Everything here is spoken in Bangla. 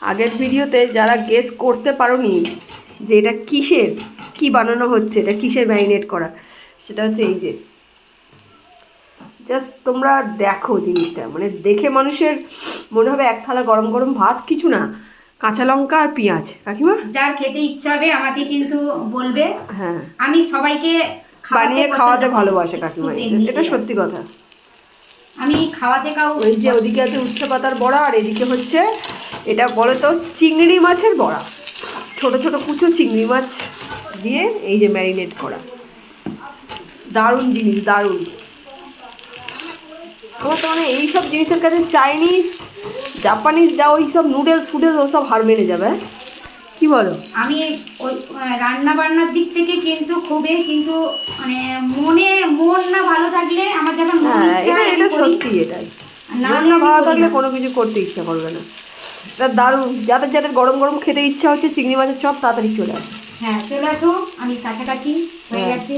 আগের ভিডিওতে যারা গেস করতে পারোনি যে এটা কিসের, কি বানানো হচ্ছে, এটা কিসের ম্যারিনেট করা, সেটা হচ্ছে এই যে, জাস্ট তোমরা দেখো জিনিসটা, মানে দেখে মানুষের মনে হবে এক থালা গরম গরম ভাত, কিছু না, কাঁচা লঙ্কা আর পেঁয়াজ। কাকিমা, যার খেতে ইচ্ছা হবে আমাকে কিন্তু বলবে। হ্যাঁ, আমি সবাইকে বানিয়ে খাওয়াতে ভালোবাসে কাকিমা, এটা সত্যি কথা। আমি খাওয়াতে ওই যে ওদিকে আছে উচ্ছে পাতার বড়া, আর এদিকে হচ্ছে এটা বলে তো চিংড়ি মাছের বড়া, ছোট ছোট কুচো চিংড়ি মাছ দিয়ে এই যে ম্যারিনেট করা। দারুণ জিনিস, দারুণ। আমার তো মানে এইসব জিনিসের কাছে চাইনিজ জাপানিজ যা ওই সব নুডলস ফুডলস ওসব হার মেনে যাবে, কি বলো? আমি ওই রান্না বান্নার দিক থেকে কিন্তু খুবই, কিন্তু মানে মন না ভালো থাকলে আমার যখন এটা সত্যি, এটাই মন না ভালো থাকলে কোনো কিছু করতে ইচ্ছা করবে না। এটা দারুণ। যাদের যাদের গরম গরম খেতে ইচ্ছা হচ্ছে চিংড়ি মাছের চপ, তাড়াতাড়ি চলে আসে। হ্যাঁ চলে আসো, আমি কাছাকাছি হয়ে গেছি।